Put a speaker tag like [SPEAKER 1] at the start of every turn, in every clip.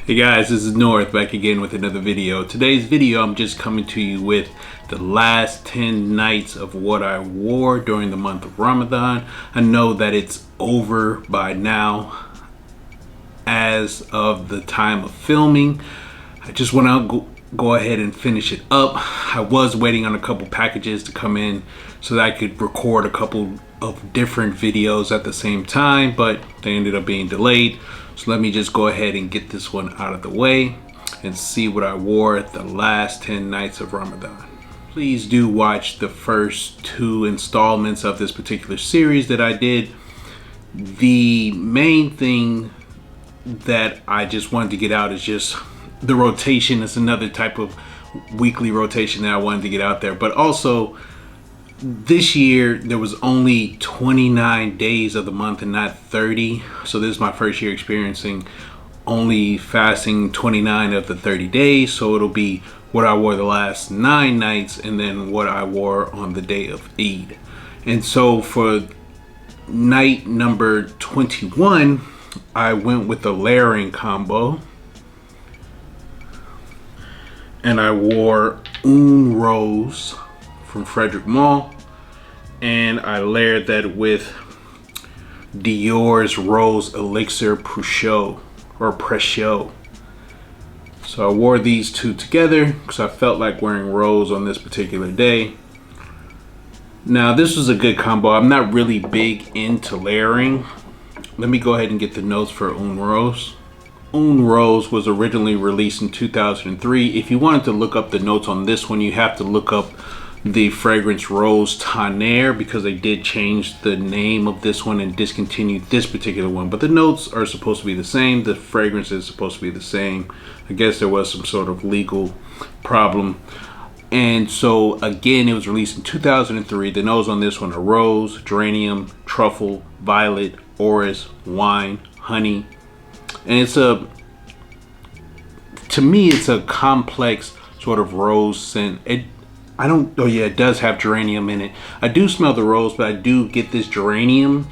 [SPEAKER 1] Hey guys, this is North back again with another video. Today's video, I'm just coming to you with the last 10 nights of what I wore during the month of Ramadan. I know that it's over by now as of the time of filming. I just want to go ahead and finish it up. I was waiting on a couple packages to come in so that I could record a couple of different videos at the same time, but they ended up being delayed. So let me just go ahead and get this one out of the way and see what I wore the last 10 nights of Ramadan. Please do watch the first 2 installments of this particular series that I did. The main thing that I just wanted to get out is just the rotation. It's another type of weekly rotation that I wanted to get out there, but also this year there was only 29 days of the month and not 30. So this is my first year experiencing only fasting 29 of the 30 days. So it'll be what I wore the last 9 nights and then what I wore on the day of Eid. And so for night number 21, I went with the layering combo. And I wore Un Rose from Frederic Malle, and I layered that with Dior's Rose Elixir Precieux or Precieux. So I wore these two together because I felt like wearing rose on this particular day. Now this was a good combo. I'm not really big into layering. Let me go ahead and get the notes for Un Rose. Un Rose was originally released in 2003. If you wanted to look up the notes on this one, you have to look up the fragrance Rose Tonnerre because they did change the name of this one and discontinued this particular one. But the notes are supposed to be the same. The fragrance is supposed to be the same. I guess there was some sort of legal problem. And so again, it was released in 2003. The notes on this one are rose, geranium, truffle, violet, orris, wine, honey. And to me, it's a complex sort of rose scent. It does have geranium in it. I do smell the rose, but I do get this geranium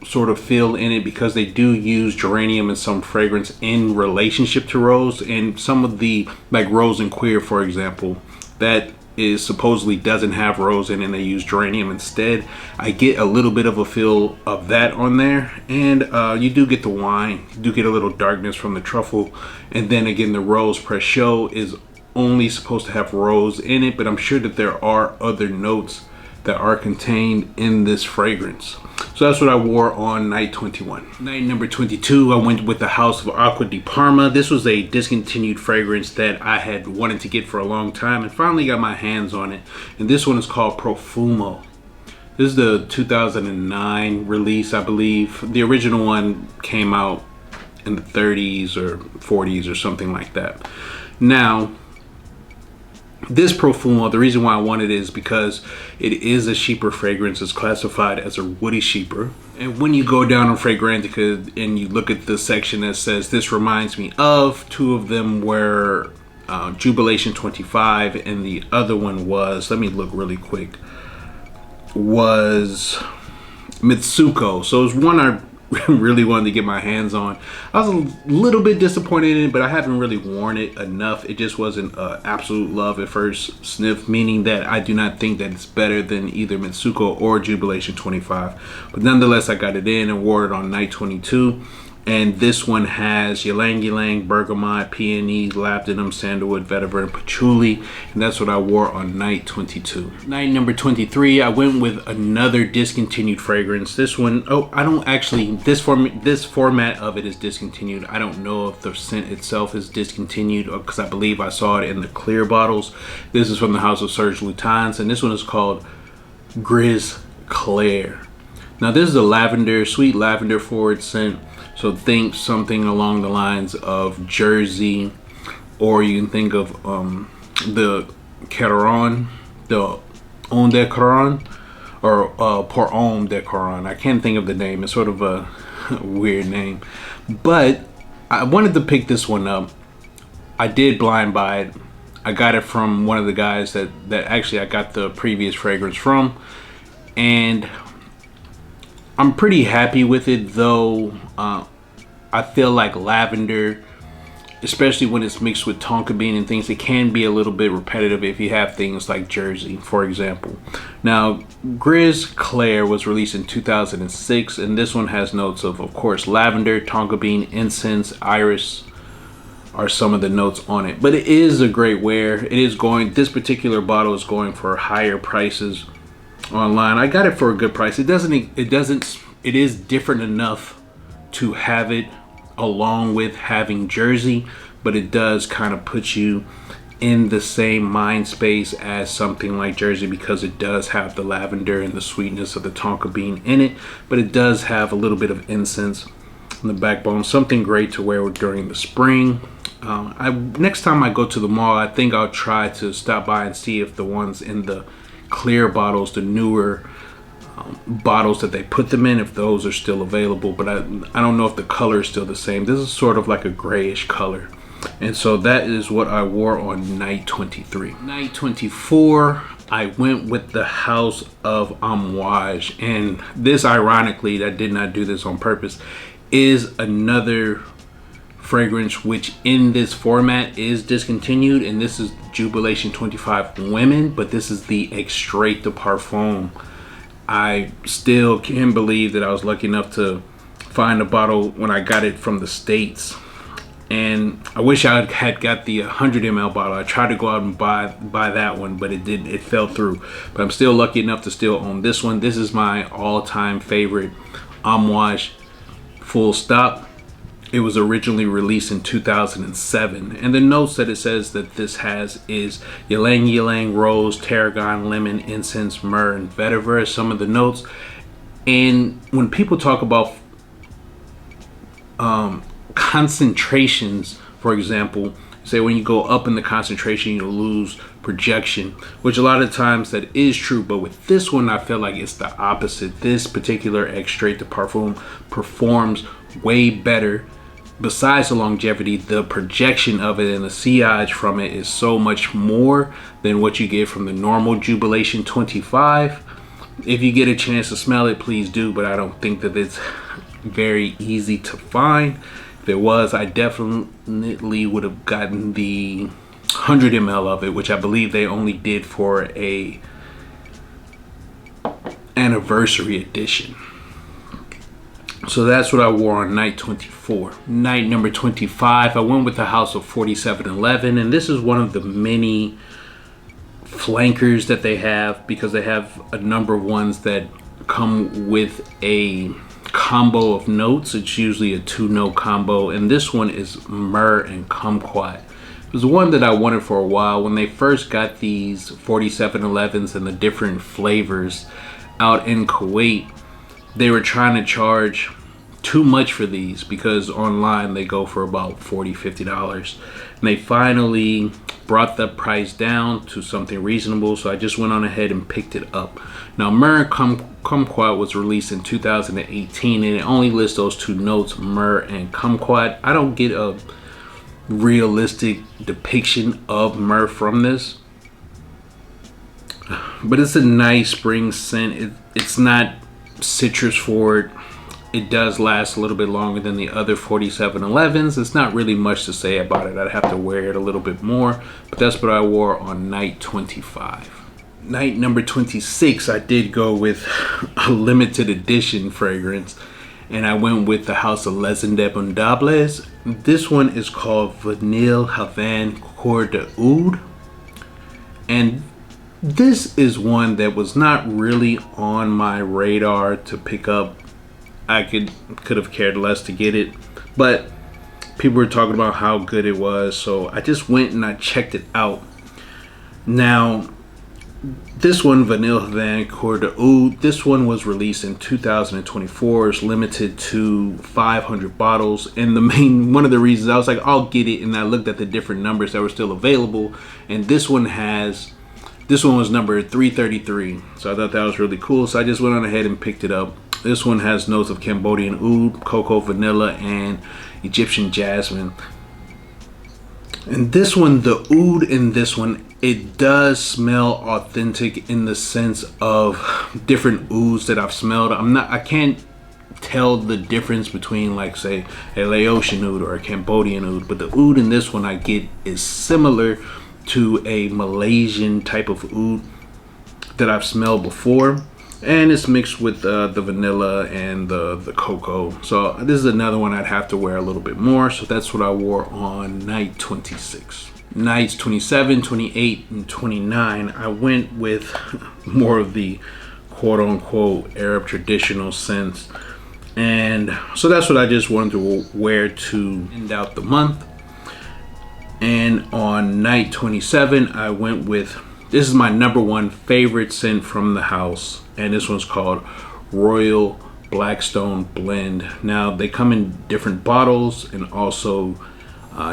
[SPEAKER 1] sort of feel in it because they do use geranium in some fragrance in relationship to rose. And some of the, like Rose and Coeur, for example, that is supposedly doesn't have rose in it and they use geranium instead. I get a little bit of a feel of that on there, and you do get the wine, you do get a little darkness from the truffle, and then again the Rose Precieux is only supposed to have rose in it, but I'm sure that there are other notes that are contained in this fragrance. So that's what I wore on night 21. Night number 22, I went with the House of Acqua di Parma. This was a discontinued fragrance that I had wanted to get for a long time and finally got my hands on it. And this one is called Profumo. This is the 2009 release, I believe. The original one came out in the 30s or 40s or something like that. Now, this Profumo, the reason why I wanted it is because it is a cheaper fragrance. It's classified as a woody cheaper. And when you go down on Fragrantica and you look at the section that says this reminds me of, 2 of them were Jubilation 25 and the other one was, let me look really quick, was Mitsuko. So it was one I really wanted to get my hands on. I was a little bit disappointed in it, but I haven't really worn it enough. It just wasn't absolute love at first sniff, meaning that I do not think that it's better than either Mitsuko or Jubilation 25. But nonetheless, I got it in and wore it on night 22. And this one has ylang ylang, bergamot, peony, labdanum, sandalwood, vetiver, and patchouli. And that's what I wore on night 22. Night number 23, I went with another discontinued fragrance. This one, this format of it is discontinued. I don't know if the scent itself is discontinued because I believe I saw it in the clear bottles. This is from the house of Serge Lutens, and this one is called Gris Clair. Now this is a lavender, sweet lavender forward scent. So think something along the lines of Jersey, or you can think of the Caron, the Homme de Caron, or Pour Homme de Caron. I can't think of the name. It's sort of a weird name. But I wanted to pick this one up. I did blind buy it. I got it from one of the guys that actually I got the previous fragrance from. And I'm pretty happy with it, though. I feel like lavender especially when it's mixed with tonka bean and things, it can be a little bit repetitive if you have things like Jersey, for example. Now, Gris Clair was released in 2006, and this one has notes of course, lavender, tonka bean, incense, iris are some of the notes on it. But it is a great wear. It is going, this particular bottle is going for higher prices online. I got it for a good price. It is different enough to have it along with having Jersey, but it does kind of put you in the same mind space as something like Jersey, because it does have the lavender and the sweetness of the tonka bean in it, but it does have a little bit of incense on the backbone. Something great to wear during the spring. Next time I go to the mall, I think I'll try to stop by and see if the ones in the clear bottles, the newer bottles that they put them in, if those are still available. But I don't know if the color is still the same. This is sort of like a grayish color. And so that is what I wore on night 23. Night 24, I went with the House of Amouage. And this, ironically, I did not do this on purpose, is another fragrance which in this format is discontinued. And this is Jubilation 25 Women, but this is the Extrait de Parfum. I still can't believe that I was lucky enough to find a bottle when I got it from the States. And I wish I had got the 100 ml bottle. I tried to go out and buy that one, but it fell through. But I'm still lucky enough to still own this one. This is my all-time favorite Amouage, full stop. It was originally released in 2007. And the notes that it says that this has is ylang ylang, rose, tarragon, lemon, incense, myrrh, and vetiver, some of the notes. And when people talk about concentrations, for example, say when you go up in the concentration, you lose projection, which a lot of times that is true. But with this one, I feel like it's the opposite. This particular Extrait de Parfum performs way better. Besides the longevity, the projection of it and the sillage from it is so much more than what you get from the normal Jubilation 25. If you get a chance to smell it, please do, but I don't think that it's very easy to find. If it was, I definitely would have gotten the 100 ml of it, which I believe they only did for a anniversary edition. So that's what I wore on night 24. Night number 25, I went with the House of 4711, and this is one of the many flankers that they have, because they have a number of ones that come with a combo of notes. It's usually a 2-note combo, and this one is Myrrh and Kumquat. It was one that I wanted for a while. When they first got these 4711s and the different flavors out in Kuwait, they were trying to charge too much for these, because online they go for about $40-50, and they finally brought the price down to something reasonable, so I just went on ahead and picked it up. Now, Myrrh Kumquat was released in 2018, and it only lists those 2 notes, Myrrh and Kumquat. I don't get a realistic depiction of myrrh from this, but it's a nice spring scent. It's not citrus forward. It does last a little bit longer than the other 4711s. It's not really much to say about it. I'd have to wear it a little bit more, but that's what I wore on night 25. Night number 26, I did go with a limited edition fragrance, and I went with the House of Les Indemodables. This one is called Vanille Havane Coeur d'Oud, and this is one that was not really on my radar to pick up. I could have cared less to get it, but people were talking about how good it was, so I just went and I checked it out. Now, this one, Vanille Havane Coeur d'Oud, this one was released in 2024. It's limited to 500 bottles, and one of the reasons I was like, I'll get it, and I looked at the different numbers that were still available, and this one was number 333, so I thought that was really cool, so I just went on ahead and picked it up. This one has notes of Cambodian oud, cocoa, vanilla, and Egyptian jasmine. And this one, the oud in this one, it does smell authentic in the sense of different ouds that I've smelled. I can't tell the difference between, like, say, a Laotian oud or a Cambodian oud, but the oud in this one I get is similar to a Malaysian type of oud that I've smelled before, and it's mixed with the vanilla and the cocoa. So this is another one I'd have to wear a little bit more. So that's what I wore on night 26. Nights 27, 28, and 29, I went with more of the quote-unquote Arab traditional scents, and so that's what I just wanted to wear to end out the month. And on night 27, I went with, this is my #1 favorite scent from the house, and this one's called Royal Blackstone Blend. Now they come in different bottles and also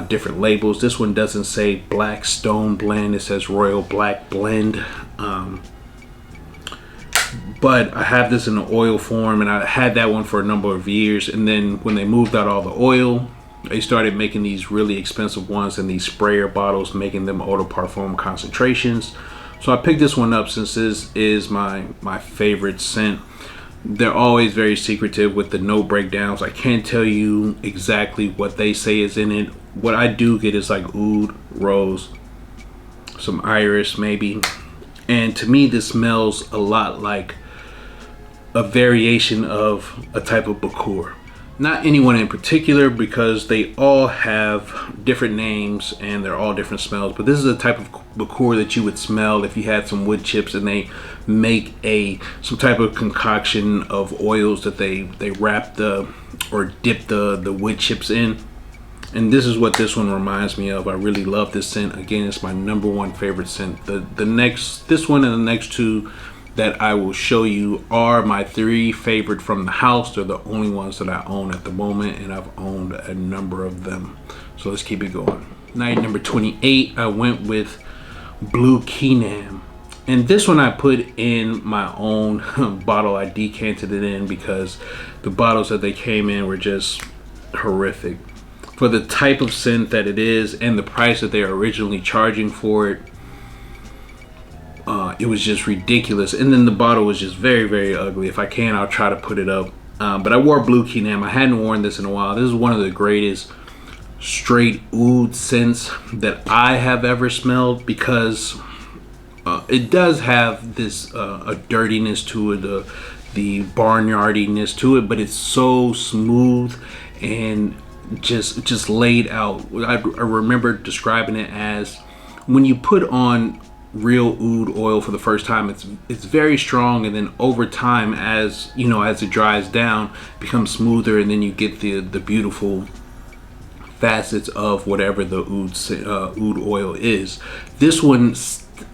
[SPEAKER 1] different labels. This one doesn't say Blackstone Blend, it says Royal Black Blend. But I have this in the oil form, and I had that one for a number of years, and then when they moved out all the oil, they started making these really expensive ones in these sprayer bottles, making them eau de parfum concentrations. So I picked this one up since this is my favorite scent. They're always very secretive with the note breakdowns. I can't tell you exactly what they say is in it. What I do get is like oud, rose, some iris maybe. And to me, this smells a lot like a variation of a type of Bakur. Not anyone in particular, because they all have different names and they're all different smells, but this is a type of Bakur that you would smell if you had some wood chips and they make some type of concoction of oils that they wrap or dip the wood chips in. And this is what this one reminds me of. I really love this scent. Again, it's my #1 favorite scent. This one and the next two that I will show you are my 3 favorite from the house. They're the only ones that I own at the moment, and I've owned a number of them. So let's keep it going. Night number 28, I went with Blue Kenam. And this one I put in my own bottle. I decanted it in because the bottles that they came in were just horrific. For the type of scent that it is and the price that they are originally charging for it, it was just ridiculous. And then the bottle was just very, very ugly. If I can, I'll try to put it up. But I wore Blue Kenam. I hadn't worn this in a while. This is one of the greatest straight oud scents that I have ever smelled, because it does have this a dirtiness to it, the barnyardiness to it, but it's so smooth and just laid out. I remember describing it as when you put on real oud oil for the first time, it's very strong, and then over time, as you know, as it dries down, it becomes smoother, and then you get the beautiful facets of whatever the oud oil is. This one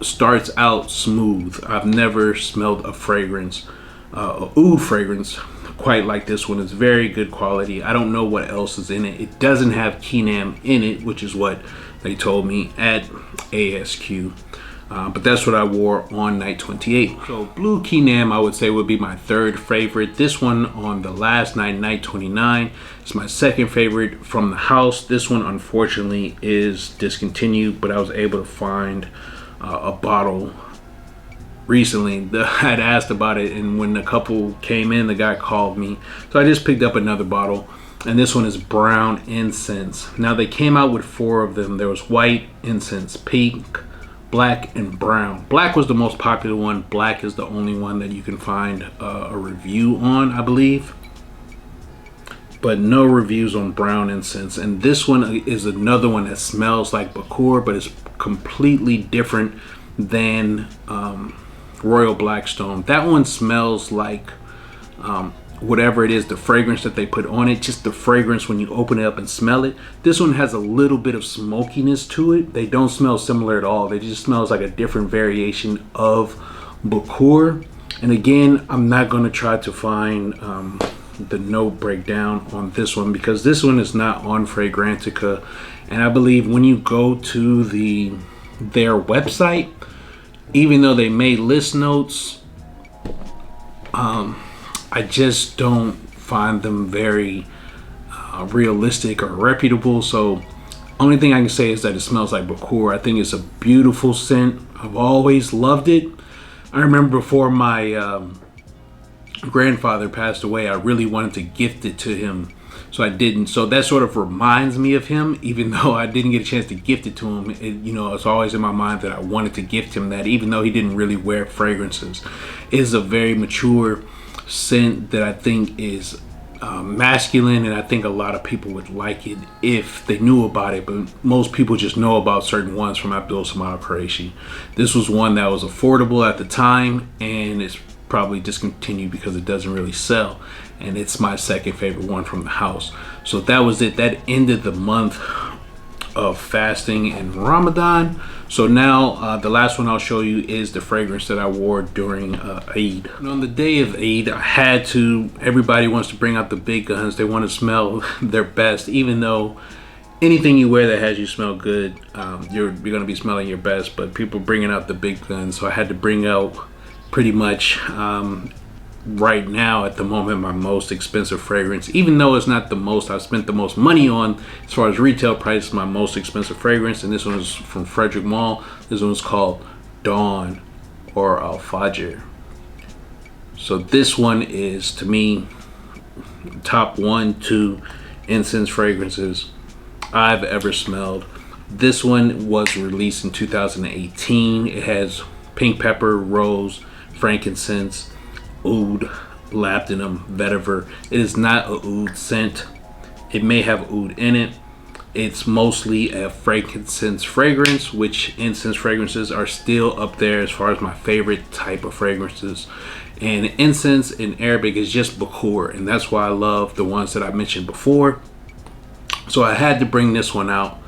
[SPEAKER 1] starts out smooth. I've never smelled a fragrance, oud fragrance quite like this one. It's very good quality. I don't know what else is in it. It doesn't have Kenam in it, which is what they told me at ASQ. But that's what I wore on night 28. So Blue Kenam, I would say, would be my 3rd favorite. This one on the last night, night 29, is my 2nd favorite from the house. This one unfortunately is discontinued, but I was able to find a bottle recently. I'd asked about it, and when the couple came in, the guy called me. So I just picked up another bottle, and this one is Brown Incense. Now they came out with 4 of them. There was white incense, pink, black, and brown. Black was the most popular one. Black is the only one that you can find a review on, I believe, but no reviews on brown incense. And this one is another one that smells like Bakur, but it's completely different than Royal Blackstone. That one smells like whatever it is, the fragrance that they put on it, just the fragrance when you open it up and smell it. This one has a little bit of smokiness to it. They don't smell similar at all. They just smells like a different variation of Bakur. And again, I'm not going to try to find the note breakdown on this one, because this one is not on Fragrantica. And I believe when you go to their website, even though they may list notes, I just don't find them very realistic or reputable. So only thing I can say is that it smells like Bakur. I think it's a beautiful scent. I've always loved it. I remember before my grandfather passed away, I really wanted to gift it to him, so I didn't. So that sort of reminds me of him, even though I didn't get a chance to gift it to him. It's always in my mind that I wanted to gift him that, even though he didn't really wear fragrances. It is a very mature scent that I think is masculine, and I think a lot of people would like it if they knew about it, but most people just know about certain ones from Abdul Al-Quraishi. This was one that was affordable at the time, and it's probably discontinued because it doesn't really sell, and it's my second favorite one from the house. So that was it. That ended the month of fasting and Ramadan. So now the last one I'll show you is the fragrance that I wore during Eid. And on the day of Eid, I had to, everybody wants to bring out the big guns. They want to smell their best, even though anything you wear that has you smell good, you're going to be smelling your best, but people bringing out the big guns. So I had to bring out pretty much right now at the moment my most expensive fragrance, even though it's not the most I've spent the most money on as far as retail price. My most expensive fragrance, and this one is from Frederic Malle. This one's called Dawn or Al-Fajr. So this one is, to me, top 1-2 incense fragrances I've ever smelled. This one was released in 2018. It has pink pepper, rose, frankincense, oud, labdanum, vetiver. It is not a oud scent. It may have oud in it. It's mostly a frankincense fragrance, which incense fragrances are still up there as far as my favorite type of fragrances. And incense in Arabic is just Coeur, and that's why I love the ones that I mentioned before. So I had to bring this one out.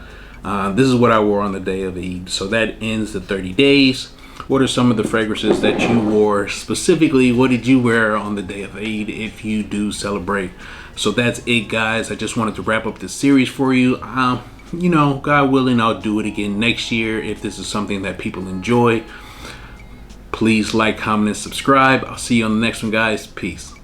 [SPEAKER 1] This is what I wore on the day of Eid. So that ends the 30 days. What are some of the fragrances that you wore? Specifically, what did you wear on the day of Eid if you do celebrate? So that's it, guys. I just wanted to wrap up this series for you. God willing, I'll do it again next year if this is something that people enjoy. Please like, comment, and subscribe. I'll see you on the next one, guys. Peace.